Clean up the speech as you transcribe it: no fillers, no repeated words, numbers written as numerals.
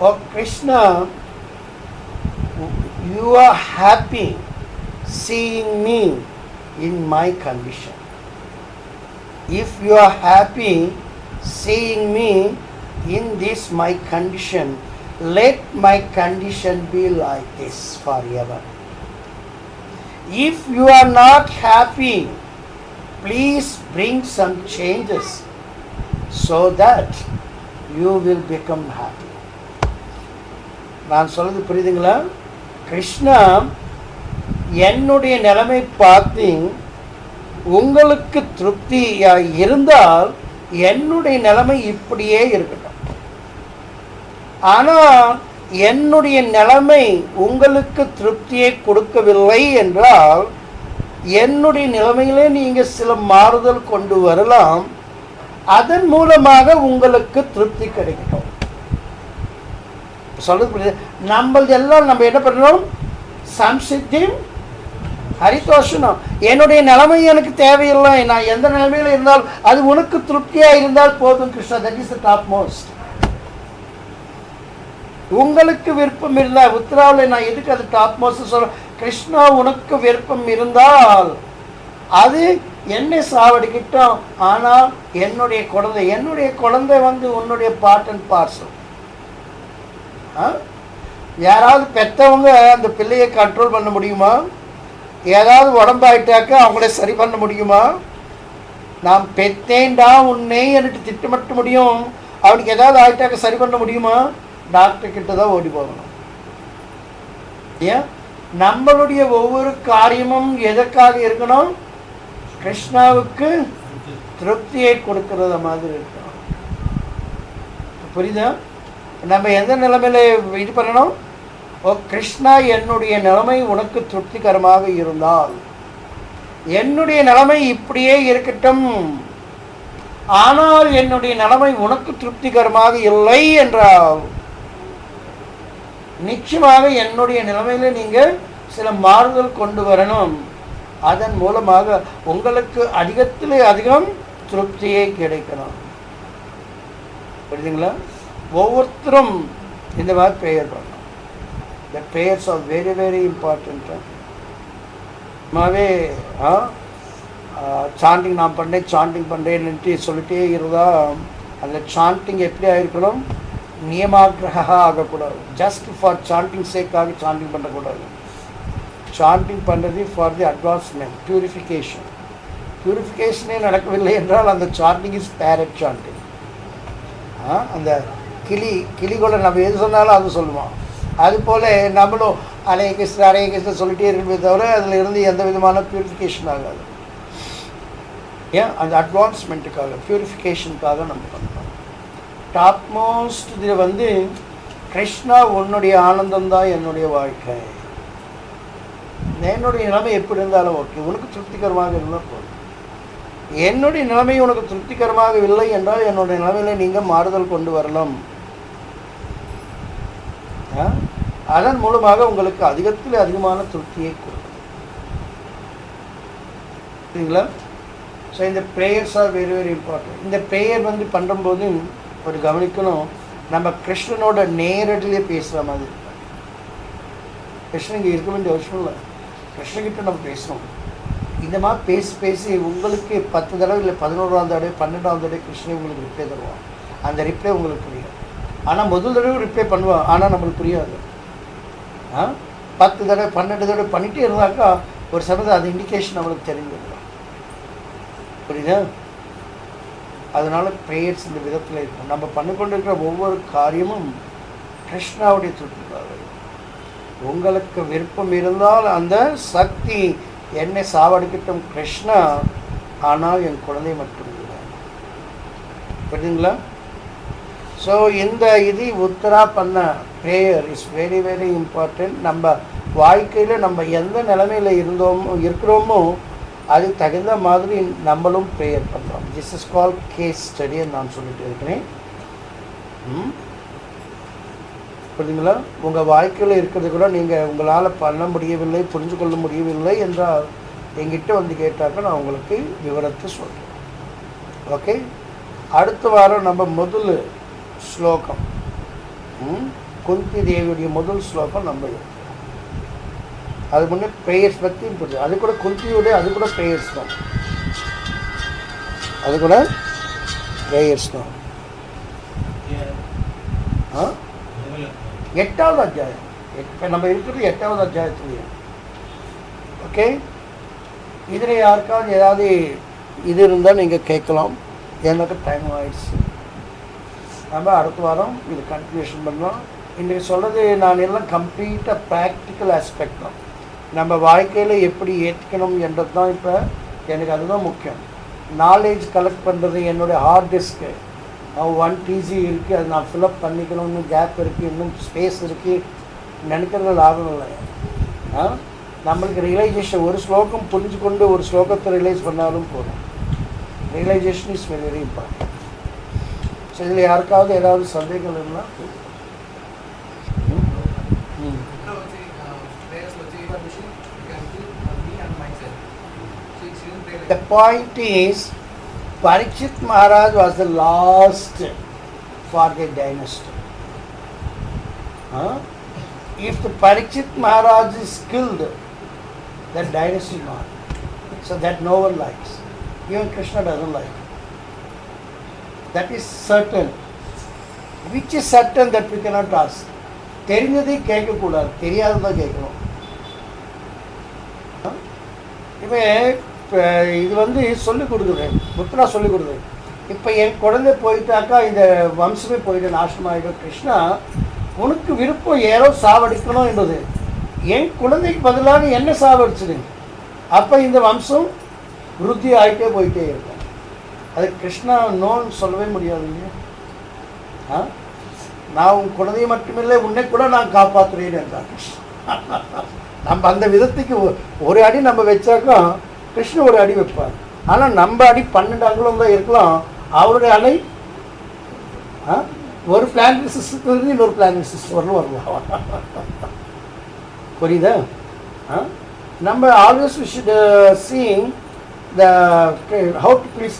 Oh Krishna, you are happy seeing me in my condition. If you are happy seeing me in this my condition, let my condition be like this forever. If you are not happy, please bring some changes so that you will become happy. நான் சொல்றது புரியுதுங்களா? கிருஷ்ணா என்னுடைய நிலைமை பார்த்து உங்களுக்கு திருப்தியாக இருந்தால் என்னுடைய நிலைமை இப்படியே இருக்கட்டும். ஆனால் என்னுடைய நிலைமை உங்களுக்கு திருப்தியை கொடுக்கவில்லை என்றால் என்னுடைய நிலைமையிலே நீங்கள் சில மாறுதல் கொண்டு வரலாம். அதன் மூலமாக உங்களுக்கு திருப்தி கிடைக்கட்டும். சொல்றது புரியுது? நம்மளதெல்லாம் நம்ம என்ன பண்ணணும்? சம்சித்தி ஹரிதோஷனம். என்னுடைய நிலைமை எனக்கு தேவையில்லை, நான் எந்த நிலைமையில் இருந்தால் அது உனக்கு திருப்தியாக இருந்தால் போதும் Krishna. That is the top most. உங்களுக்கு விருப்பம் இருந்தால் உத்தராவில் நான் எதுக்கு அது டாப் மோஸ்ட் சொல்கிறேன்? கிருஷ்ணா உனக்கு விருப்பம் இருந்தால் அது என்னை சாவடிக்கிட்டோம். ஆனால் என்னுடைய குழந்தை வந்து உன்னுடைய பார்ட் அண்ட் பார்சல். யாராவது பெற்றவங்க அந்த பிள்ளையை கண்ட்ரோல் பண்ண முடியுமா? ஏதாவது உடம்பாயிட்டாக்க அவங்கள சரி பண்ண முடியுமா? நான் பெற்றேன்டா உன்னை எனக்கு திட்டமிட்ட முடியும். அவனுக்கு ஏதாவது ஆயிட்டாக்க சரி பண்ண முடியுமா? டாக்டர் கிட்ட தான் ஓடி போகணும். ஏன்? நம்மளுடைய ஒவ்வொரு காரியமும் எதற்காக இருக்கணும்? கிருஷ்ணாவுக்கு திருப்தியை கொடுக்கறத மாதிரி இருக்கணும். புரியுதா? நம்ம எந்த நிலைமையில இது பண்ணணும்? ஓ கிருஷ்ணா, என்னுடைய நிலைமை உனக்கு திருப்திகரமாக இருந்தால் என்னுடைய நிலைமை இப்படியே இருக்கட்டும். ஆனால் என்னுடைய நிலைமை உனக்கு திருப்திகரமாக இல்லை என்றால் நிச்சயமாக என்னுடைய நிலைமையில நீங்கள் சில மாறுதல் கொண்டு வரணும். அதன் மூலமாக உங்களுக்கு அதிகத்திலே அதிகம் திருப்தியே கிடைக்கணும். புரியுதுங்களா? ஒவ்வொருத்தரும் இந்த மாதிரி ப்ரேயர் பண்ணணும். The prayers are very very important. Sanding நான் பண்ணுறேன்ட்டு சொல்லிட்டே இருந்தால் அந்த சாண்டிங் எப்படி ஆகிருக்கணும்? நியமாகிரகா ஆகக்கூடாது. ஜஸ்ட் ஃபார் சாண்டிங் சேக்காக சாண்டிங் பண்ணக்கூடாது. சாண்டிங் பண்ணுறது ஃபார் தி அட்வான்ஸ்மெண்ட், பியூரிஃபிகேஷனே நடக்கவில்லை என்றால் அந்த சாண்டிங் இஸ் பேரட் சாண்டிங். அந்த கிளி கூட நம்ம எது சொன்னாலும் அது சொல்லுவோம். அதுபோல் நம்மளும் ஹரே கிருஷ்ணா சொல்லிட்டே இருக்கவே தவிர அதில் இருந்து எந்த விதமான பியூரிஃபிகேஷன் ஆகாது. ஏன்? அந்த அட்வான்ஸ்மெண்ட்டுக்காக, பியூரிஃபிகேஷனுக்காக நம்ம பண்ணுறோம். டாப் மோஸ்ட் இதில் வந்து கிருஷ்ணா உன்னுடைய ஆனந்தம்தான் என்னுடைய வாழ்க்கை. என்னுடைய நிலைமை எப்படி இருந்தாலும் ஓகே, உனக்கு திருப்திகரமாக இருந்தால் போதும். என்னுடைய நிலைமை உனக்கு திருப்திகரமாக இல்லை என்றால் என்னுடைய நிலைமையில் நீங்கள் மாறுதல் கொண்டு வரலாம். அதன் மூலமாக உங்களுக்கு அதிகத்தில் அதிகமான திருப்தியை கொடுக்கும். சரிங்களா? ஸோ இந்த prayers are very very important. இந்த ப்ரேயர் வந்து பண்ணும்போது ஒரு கவனிக்கணும், நம்ம கிருஷ்ணனோட நேரடியிலே பேசுகிற மாதிரி. கிருஷ்ணன் இங்கே இருக்க வேண்டிய அவசியம் இல்லை. கிருஷ்ணகிட்ட நம்ம பேசணும். இந்த மாதிரி பேசி உங்களுக்கு 10 தடவை இல்லை 11ஆம் தடவை 12ஆம் தடவை கிருஷ்ணன் உங்களுக்கு ரிப்ளை தருவான். அந்த ரிப்ளை உங்களுக்கு புரியும். ஆனால் முதல் தடவை ரிப்ளை பண்ணுவான், ஆனால் நம்மளுக்கு புரியாது. 10 தடவை 12 தடவை பண்ணிகிட்டே இருந்தாக்கா ஒரு சமயத்தில் அது இண்டிகேஷன் நம்மளுக்கு தெரிஞ்சிடலாம். புரியுதா? அதனால் ப்ரேயர்ஸ் இந்த விதத்தில் இருக்கும். நம்ம பண்ணிக்கொண்டு இருக்கிற ஒவ்வொரு காரியமும் கிருஷ்ணாவுடைய திருப்திக்காக. உங்களுக்கு விருப்பம் இருந்தால் அந்த சக்தி என்னை சாவடிக்கட்டும் கிருஷ்ணா, ஆனால் என் குழந்தை மட்டும் இல்லை. புரியுதுங்களா? ஸோ இந்த இது உத்தரா பண்ண prayer is very very important. நம்ம வாழ்க்கையில் நம்ம எந்த நிலைமையில் இருக்கிறோமோ அதுக்கு தகுந்த மாதிரி நம்மளும் ப்ரேயர் பண்ணுறோம். திஸ் இஸ் கால் கேஸ் ஸ்டடின்னு நான் சொல்லிட்டு இருக்கிறேன். புரியுதுங்களா? உங்கள் வாழ்க்கையில் இருக்கிறது கூட நீங்கள் உங்களால் பண்ண முடியவில்லை, புரிஞ்சு கொள்ள முடியவில்லை என்றால் எங்கிட்ட வந்து கேட்டாக்க நான் உங்களுக்கு விவரத்தை சொல்கிறேன். ஓகே, அடுத்த வாரம் நம்ம முதல் ஸ்லோகம் குந்தி தேவியுடைய முதல் ஸ்லோகம் நம்ம எடுக்கிறோம். அது முன்னே ப்ரேயர்ஸ் பற்றியும் புரியுது. அது கூட குந்தியோட அது கூட ப்ரேயர்ஸ் தான். அது கூட ப்ரேயர்ஸ் தான். 8வது அத்தியாயம். இப்போ நம்ம இருக்கிறது 8வது அத்தியாயத்துலேயே. ஓகே, இதில் யாருக்காவது ஏதாவது இது இருந்தால் நீங்கள் கேட்கலாம். எனக்கு டைம் ஆயிடுச்சு. நம்ம அடுத்த வாரம் இது கன்டினியூஷன் பண்ணலாம். இன்றைக்கி சொல்கிறது நான் எல்லாம் கம்ப்ளீட்டாக ப்ராக்டிக்கல் ஆஸ்பெக்ட் தான். நம்ம வாழ்க்கையில் எப்படி ஏற்றுக்கணும் என்றது தான் இப்போ எனக்கு அதுதான் முக்கியம். நாலேஜ் கலெக்ட் பண்ணுறது என்னுடைய ஹார்ட் டிஸ்க்கு 1 TB இருக்குது, அது நான் ஃபில்அப் பண்ணிக்கணும், இன்னும் கேப் இருக்குது, இன்னும் ஸ்பேஸ் இருக்குது நினைக்கிறது லாபம் இல்லை. நம்மளுக்கு ரியலைசேஷன் ஒரு ஸ்லோகம் புரிஞ்சு கொண்டு ஒரு ஸ்லோகத்தை ரியலைஸ் பண்ணாலும் போதும். Realisation is very very important. So இதில் யாருக்காவது ஏதாவது சந்தேகங்கள் இருந்தால் the point is, Parikshit Maharaj was the last for the dynasty. If the Parikshit Maharaj is killed, that dynasty is not. So that no one likes. Even Krishna doesn't like. That is certain. Which is certain that we cannot ask. தெரிஞ்சதை கேட்கக்கூடாது, தெரியாததான் கேட்கணும். இப்போ இது வந்து சொல்லிக் கொடுக்குறேன், புத்தரா சொல்லிக் கொடுக்குறேன். இப்போ என் குழந்தை போயிட்டாக்கா இந்த வம்சமே போயிட்டு நாசமாகிடும். கிருஷ்ணா, உனக்கு விருப்பம் யாரோ சாவடிக்கணும் என்பது, என் குழந்தைக்கு பதிலாக என்ன சாவடிச்சிடு, அப்போ இந்த வம்சம் விருத்தி ஆகிட்டே போயிட்டே இருக்கும். அது கிருஷ்ணா நோன்னு சொல்லவே முடியாது இல்லையா? நான் உன் குழந்தையை மட்டுமில்லை, உன்னை கூட நான் காப்பாற்றுறேன்னு என்றான் கிருஷ்ணா. நம்ம அந்த விதத்துக்கு ஒரு அடி நம்ம வச்சாக்கா கிருஷ்ணன் ஒரு அடி வைப்பார். ஆனால் நம்ம அடி 12 அங்குலம் தான் இருக்கலாம். அவருடைய அலை ஒரு பிளானட் சிஸ்டத்துலேருந்து இன்னொரு பிளானட் சிஸ்டம் வரலாம். புரியுதா? நம்ம always we should seeing the how to please